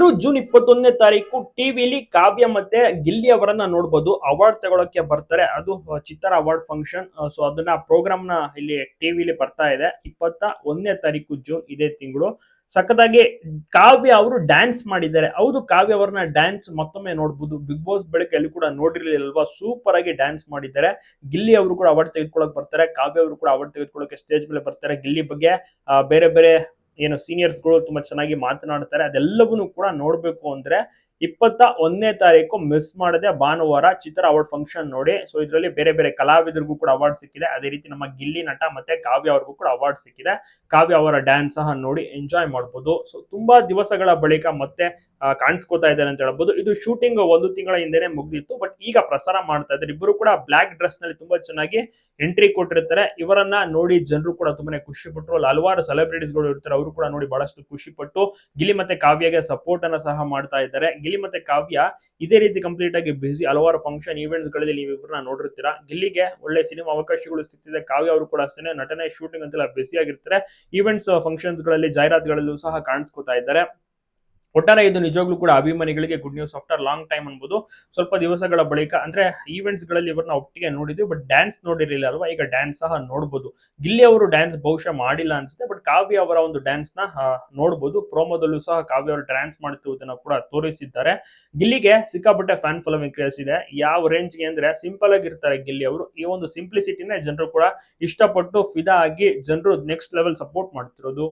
ನಾವೆಲ್ಲರೂ ಜೂನ್ 21ನೇ ತಾರೀಕು ಟಿವಿಲಿ ಕಾವ್ಯ ಮತ್ತೆ ಗಿಲ್ಲಿ ಅವರನ್ನ ನೋಡ್ಬೋದು. ಅವಾರ್ಡ್ ತಗೊಳಕ್ಕೆ ಬರ್ತಾರೆ. ಅದು ಚಿತ್ತಾರ ಅವಾರ್ಡ್ ಫಂಕ್ಷನ್. ಸೊ ಅದನ್ನ ಪ್ರೋಗ್ರಾಮ್ ನ ಇಲ್ಲಿ ಟಿವಿಲಿ ಬರ್ತಾ ಇದೆ 21ನೇ ತಾರೀಕು ಜೂನ್ ಇದೇ ತಿಂಗಳು. ಸಖತ್ತಾಗಿ ಕಾವ್ಯ ಅವರು ಡ್ಯಾನ್ಸ್ ಮಾಡಿದ್ದಾರೆ. ಹೌದು, ಕಾವ್ಯ ಅವರನ್ನ ಡ್ಯಾನ್ಸ್ ಮತ್ತೊಮ್ಮೆ ನೋಡ್ಬೋದು. ಬಿಗ್ ಬಾಸ್ ಬೆಳಗ್ಗೆ ಅಲ್ಲಿ ಕೂಡ ನೋಡಿರ್ಲಿಲ್ವಾ, ಸೂಪರ್ ಆಗಿ ಡ್ಯಾನ್ಸ್ ಮಾಡಿದ್ದಾರೆ. ಗಿಲ್ಲಿ ಅವರು ಕೂಡ ಅವಾರ್ಡ್ ತೆಗೆದುಕೊಳ್ಳಕ್ ಬರ್ತಾರೆ. ಕಾವ್ಯ ಅವರು ಕೂಡ ಅವಾರ್ಡ್ ತೆಗೆದುಕೊಳ್ಳಕ್ಕೆ ಸ್ಟೇಜ್ ಮೇಲೆ ಬರ್ತಾರೆ. ಗಿಲ್ಲಿ ಬಗ್ಗೆ ಬೇರೆ ಬೇರೆ ಏನು ಸೀನಿಯರ್ಸ್ಗಳು ತುಂಬಾ ಚೆನ್ನಾಗಿ ಮಾತನಾಡ್ತಾರೆ. ಅದೆಲ್ಲವನ್ನೂ ಕೂಡ ನೋಡ್ಬೇಕು ಅಂದ್ರೆ 21ನೇ ತಾರೀಕು ಮಿಸ್ ಮಾಡದೆ ಭಾನುವಾರ ಚಿತ್ರ ಅವಾರ್ಡ್ ಫಂಕ್ಷನ್ ನೋಡಿ. ಸೊ ಇದರಲ್ಲಿ ಬೇರೆ ಬೇರೆ ಕಲಾವಿದರಿಗೂ ಕೂಡ ಅವಾರ್ಡ್ ಸಿಕ್ಕಿದೆ. ಅದೇ ರೀತಿ ನಮ್ಮ ಗಿಲ್ಲಿ ನಟ ಮತ್ತೆ ಕಾವ್ಯ ಅವ್ರಿಗೂ ಕೂಡ ಅವಾರ್ಡ್ ಸಿಕ್ಕಿದೆ. ಕಾವ್ಯ ಅವರ ಡ್ಯಾನ್ಸ್ ಸಹ ನೋಡಿ ಎಂಜಾಯ್ ಮಾಡಬಹುದು. ಸೊ ತುಂಬಾ ದಿವಸಗಳ ಬಳಿಕ ಮತ್ತೆ ಕಾಣಿಸ್ಕೋತಾ ಇದ್ದಾರೆ ಅಂತ ಹೇಳ್ಬೋದು. ಇದು ಶೂಟಿಂಗ್ 1 ತಿಂಗಳ ಹಿಂದೆನೆ ಮುಗ್ದಿತ್ತು, ಬಟ್ ಈಗ ಪ್ರಸಾರ ಮಾಡ್ತಾ ಇದ್ದಾರೆ. ಇಬ್ಬರು ಕೂಡ ಬ್ಲಾಕ್ ಡ್ರೆಸ್ ನಲ್ಲಿ ತುಂಬಾ ಚೆನ್ನಾಗಿ ಎಂಟ್ರಿ ಕೊಟ್ಟಿರ್ತಾರೆ. ಇವರನ್ನ ನೋಡಿ ಜನರು ಕೂಡ ತುಂಬಾನೇ ಖುಷಿ ಪಟ್ಟರು. ಅಲ್ಲಿ ಹಲವಾರು ಸೆಲೆಬ್ರಿಟೀಸ್ ಗಳು ಇರ್ತಾರೆ, ಅವರು ಕೂಡ ನೋಡಿ ಬಹಳಷ್ಟು ಖುಷಿ ಪಟ್ಟು ಗಿಲ್ಲಿ ಮತ್ತೆ ಕಾವ್ಯಗೆ ಸಪೋರ್ಟ್ ಅನ್ನ ಸಹ ಮಾಡ್ತಾ ಇದ್ದಾರೆ. ಗಿಲ್ಲಿ ಮತ್ತೆ ಕಾವ್ಯ ಇದೇ ರೀತಿ ಕಂಪ್ಲೀಟ್ ಆಗಿ ಬಿಸಿ ಹಲವಾರು ಫಂಕ್ಷನ್ ಇವೆಂಟ್ಸ್ ಗಳಲ್ಲಿ ನೀವು ಇಬ್ಬರನ್ನ ನೋಡಿರ್ತೀರಾ. ಗಿಲ್ಲಿಗೆ ಒಳ್ಳೆ ಸಿನಿಮಾ ಅವಕಾಶಗಳು ಸಿಗ್ತಿದೆ. ಕಾವ್ಯ ಅವರು ಕೂಡ ಅಷ್ಟೇ ನಟನೆ ಶೂಟಿಂಗ್ ಅಂತೆಲ್ಲ ಬಿಸಿ ಆಗಿರ್ತಾರೆ. ಈವೆಂಟ್ಸ್ ಫಂಕ್ಷನ್ಸ್ ಗಳಲ್ಲಿ ಜಾಹೀರಾತುಗಳಲ್ಲೂ ಸಹ ಕಾಣಿಸ್ಕೊತಾ ಇದ್ದಾರೆ. ಒಟ್ಟಾರೆ ಇದು ನಿಜವಾಗ್ಲೂ ಕೂಡ ಅಭಿಮಾನಿಗಳಿಗೆ good news after long time ಅನ್ಬೋದು. ಸ್ವಲ್ಪ ದಿವಸಗಳ ಬಳಿಕ ಅಂದ್ರೆ ಈವೆಂಟ್ಸ್ ಗಳಲ್ಲಿ ಇವರನ್ನ ಒಟ್ಟಿಗೆ ನೋಡಿದ್ವಿ, ಬಟ್ ಡ್ಯಾನ್ಸ್ ನೋಡಿರಲಿಲ್ಲ ಅಲ್ವಾ. ಈಗ ಡ್ಯಾನ್ಸ್ ಸಹ ನೋಡಬಹುದು. ಗಿಲ್ಲಿ ಅವರು ಡ್ಯಾನ್ಸ್ ಬಹುಶಃ ಮಾಡಿಲ್ಲ ಅನ್ಸುತ್ತೆ, ಬಟ್ ಕಾವ್ಯ ಅವರ ಒಂದು ಡ್ಯಾನ್ಸ್ ನ ನೋಡಬಹುದು. ಪ್ರೋಮೋದಲ್ಲೂ ಸಹ ಕಾವ್ಯ ಅವರು ಡ್ಯಾನ್ಸ್ ಮಾಡುತ್ತಿರುವುದನ್ನು ಕೂಡ ತೋರಿಸಿದ್ದಾರೆ. ಗಿಲ್ಲಿಗೆ ಸಿಕ್ಕಾಪಟ್ಟೆ ಫ್ಯಾನ್ ಫಾಲೋವಿಂಗ್ ಕ್ರೇಜ್ ಇದೆ. ಯಾವ ರೇಂಜ್ ಗೆ ಅಂದ್ರೆ ಸಿಂಪಲ್ ಆಗಿರ್ತಾರೆ ಗಿಲ್ಲಿ ಅವರು. ಈ ಒಂದು ಸಿಂಪ್ಲಿಸಿಟಿನೇ ಜನರು ಕೂಡ ಇಷ್ಟಪಟ್ಟು ಫಿದಾ ಆಗಿ ಜನರು ನೆಕ್ಸ್ಟ್ ಲೆವೆಲ್ ಸಪೋರ್ಟ್ ಮಾಡ್ತಿರೋದು.